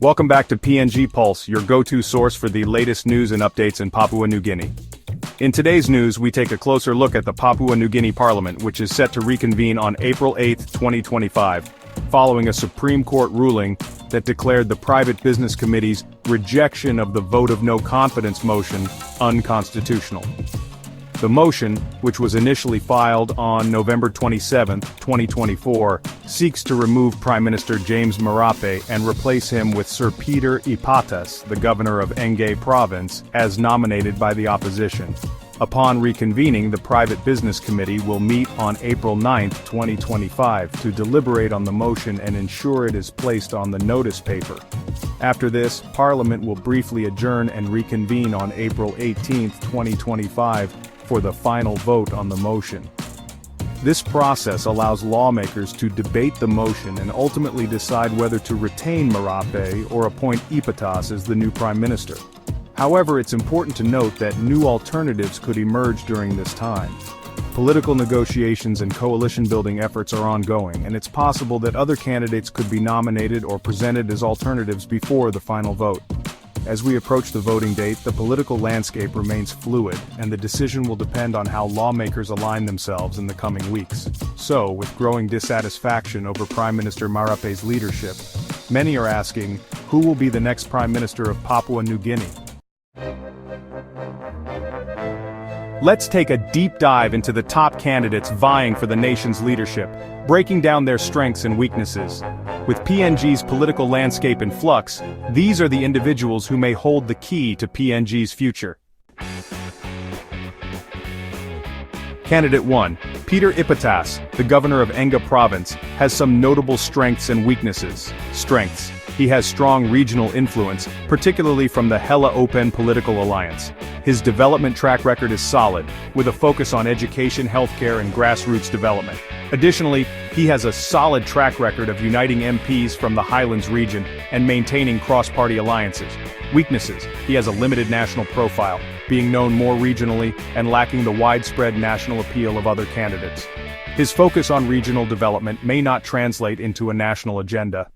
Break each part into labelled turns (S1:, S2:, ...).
S1: Welcome back to PNG Pulse, your go-to source for the latest news and updates in Papua New Guinea. In today's news, we take a closer look at the Papua New Guinea Parliament, which is set to reconvene on April 8, 2025, following a Supreme Court ruling that declared the Private Business Committee's rejection of the vote of no confidence motion unconstitutional. The motion, which was initially filed on November 27, 2024, seeks to remove Prime Minister James Marape and replace him with Sir Peter Ipatas, the Governor of Enga Province, as nominated by the opposition. Upon reconvening, the Private Business Committee will meet on April 9, 2025, to deliberate on the motion and ensure it is placed on the notice paper. After this, Parliament will briefly adjourn and reconvene on April 18, 2025, for the final vote on the motion. This process allows lawmakers to debate the motion and ultimately decide whether to retain Marape or appoint Ipatas as the new Prime Minister. However, it's important to note that new alternatives could emerge during this time. Political negotiations and coalition-building efforts are ongoing, and it's possible that other candidates could be nominated or presented as alternatives before the final vote. As we approach the voting date, the political landscape remains fluid, and the decision will depend on how lawmakers align themselves in the coming weeks. So, with growing dissatisfaction over Prime Minister Marape's leadership, many are asking, who will be the next Prime Minister of Papua New Guinea? Let's take a deep dive into the top candidates vying for the nation's leadership, breaking down their strengths and weaknesses. With PNG's political landscape in flux, these are the individuals who may hold the key to PNG's future. Candidate 1, Peter Ipatas, the Governor of Enga Province, has some notable strengths and weaknesses. Strengths: he has strong regional influence, particularly from the Hela Open political alliance. His development track record is solid, with a focus on education, healthcare, and grassroots development. Additionally, he has a solid track record of uniting MPs from the Highlands region and maintaining cross-party alliances. Weaknesses: he has a limited national profile, being known more regionally and lacking the widespread national appeal of other candidates. His focus on regional development may not translate into a national agenda.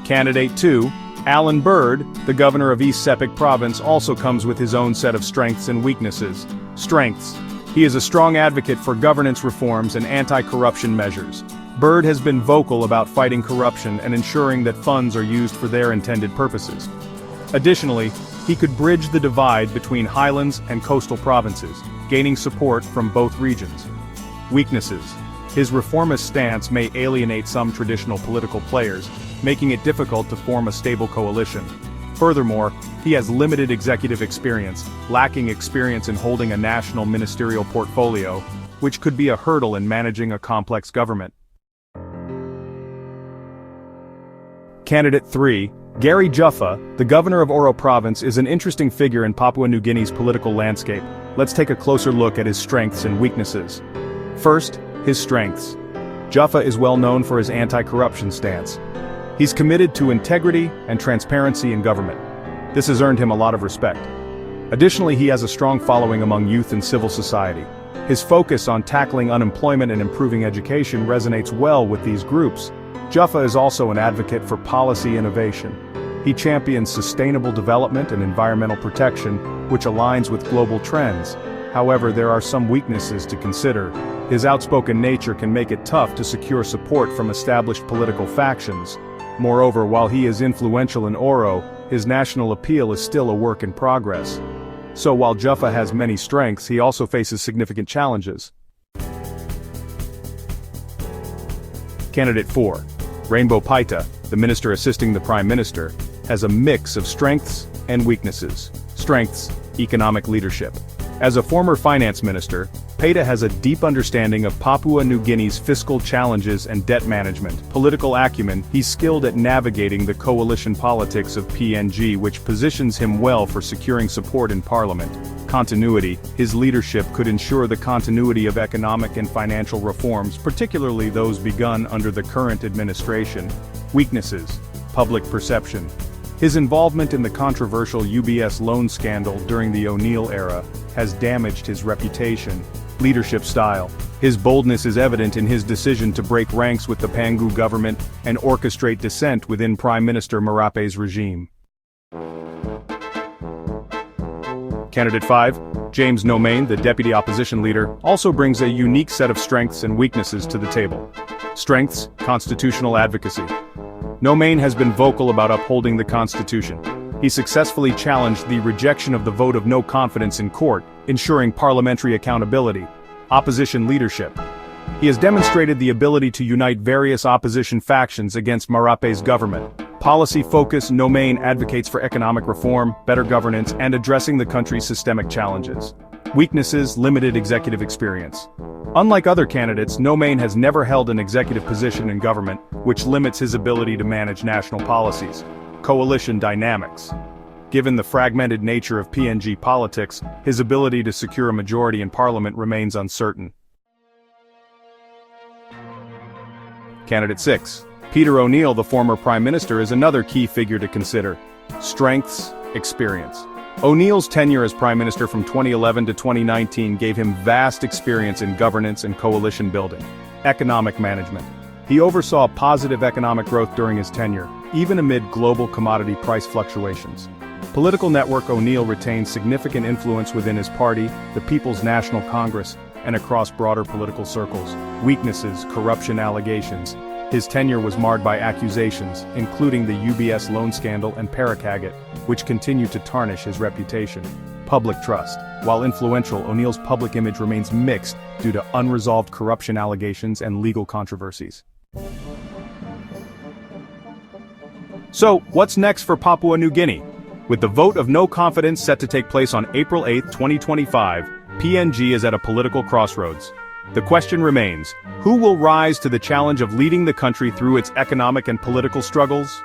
S1: Candidate 2, Allan Bird, the Governor of East Sepik Province, also comes with his own set of strengths and weaknesses. Strengths: he is a strong advocate for governance reforms and anti-corruption measures. Bird has been vocal about fighting corruption and ensuring that funds are used for their intended purposes. Additionally, he could bridge the divide between highlands and coastal provinces, gaining support from both regions. Weaknesses: his reformist stance may alienate some traditional political players, making it difficult to form a stable coalition. Furthermore, he has limited executive experience, lacking experience in holding a national ministerial portfolio, which could be a hurdle in managing a complex government. Candidate 3, Gary Juffa, the Governor of Oro Province, is an interesting figure in Papua New Guinea's political landscape. Let's take a closer look at his strengths and weaknesses. First, his strengths. Juffa is well known for his anti-corruption stance. He's committed to integrity and transparency in government. This has earned him a lot of respect. Additionally, he has a strong following among youth and civil society. His focus on tackling unemployment and improving education resonates well with these groups. Juffa is also an advocate for policy innovation. He champions sustainable development and environmental protection, which aligns with global trends. However, there are some weaknesses to consider. His outspoken nature can make it tough to secure support from established political factions. Moreover, while he is influential in Oro, his national appeal is still a work in progress. So while Juffa has many strengths, he also faces significant challenges. Candidate 4, Rainbo Paita, the minister assisting the Prime Minister, has a mix of strengths and weaknesses. Strengths: economic leadership. As a former finance minister, Paita has a deep understanding of Papua New Guinea's fiscal challenges and debt management. Political acumen: he's skilled at navigating the coalition politics of PNG, which positions him well for securing support in parliament. Continuity: his leadership could ensure the continuity of economic and financial reforms, particularly those begun under the current administration. Weaknesses: public perception. His involvement in the controversial UBS loan scandal during the O'Neill era has damaged his reputation. leadership style. His boldness is evident in his decision to break ranks with the PNG government and orchestrate dissent within Prime Minister Marape's regime. Candidate 5, James Nomane, the deputy opposition leader, also brings a unique set of strengths and weaknesses to the table. Strengths: constitutional advocacy. Nomane has been vocal about upholding the Constitution. He successfully challenged the rejection of the vote of no confidence in court, ensuring parliamentary accountability. Opposition leadership. He has demonstrated the ability to unite various opposition factions against Marape's government. Policy focus: Nomane advocates for economic reform, better governance, and addressing the country's systemic challenges. Weaknesses: limited executive experience. Unlike other candidates, Nomane has never held an executive position in government, which limits his ability to manage national policies. Coalition dynamics. Given the fragmented nature of PNG politics, his ability to secure a majority in parliament remains uncertain. Candidate 6. Peter O'Neill, the former Prime Minister, is another key figure to consider. Strengths: experience. O'Neill's tenure as Prime Minister from 2011 to 2019 gave him vast experience in governance and coalition building. Economic management. He oversaw positive economic growth during his tenure, even amid global commodity price fluctuations. Political network: O'Neill retained significant influence within his party, the People's National Congress, and across broader political circles. Weaknesses: corruption allegations. His tenure was marred by accusations, including the UBS loan scandal and Paracaget, which continued to tarnish his reputation. Public trust. While influential, O'Neill's public image remains mixed due to unresolved corruption allegations and legal controversies. So, what's next for Papua New Guinea? With the vote of no confidence set to take place on April 8, 2025, PNG is at a political crossroads. The question remains, who will rise to the challenge of leading the country through its economic and political struggles?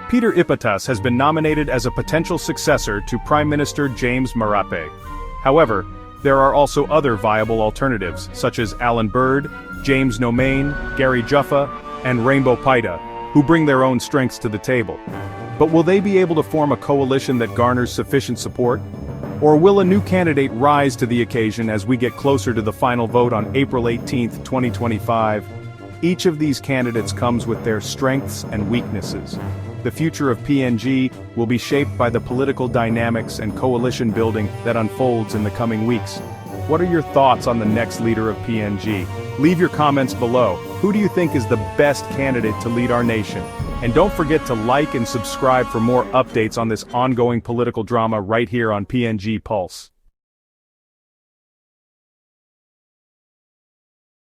S1: Peter Ipatas has been nominated as a potential successor to Prime Minister James Marape. However, there are also other viable alternatives, such as Allan Bird, James Nomane, Gary Juffa, and Rainbo Paita, who bring their own strengths to the table. But will they be able to form a coalition that garners sufficient support? Or will a new candidate rise to the occasion as we get closer to the final vote on April 18, 2025? Each of these candidates comes with their strengths and weaknesses. The future of PNG will be shaped by the political dynamics and coalition building that unfolds in the coming weeks. What are your thoughts on the next leader of PNG? Leave your comments below. Who do you think is the best candidate to lead our nation? And don't forget to like and subscribe for more updates on this ongoing political drama right here on PNG Pulse.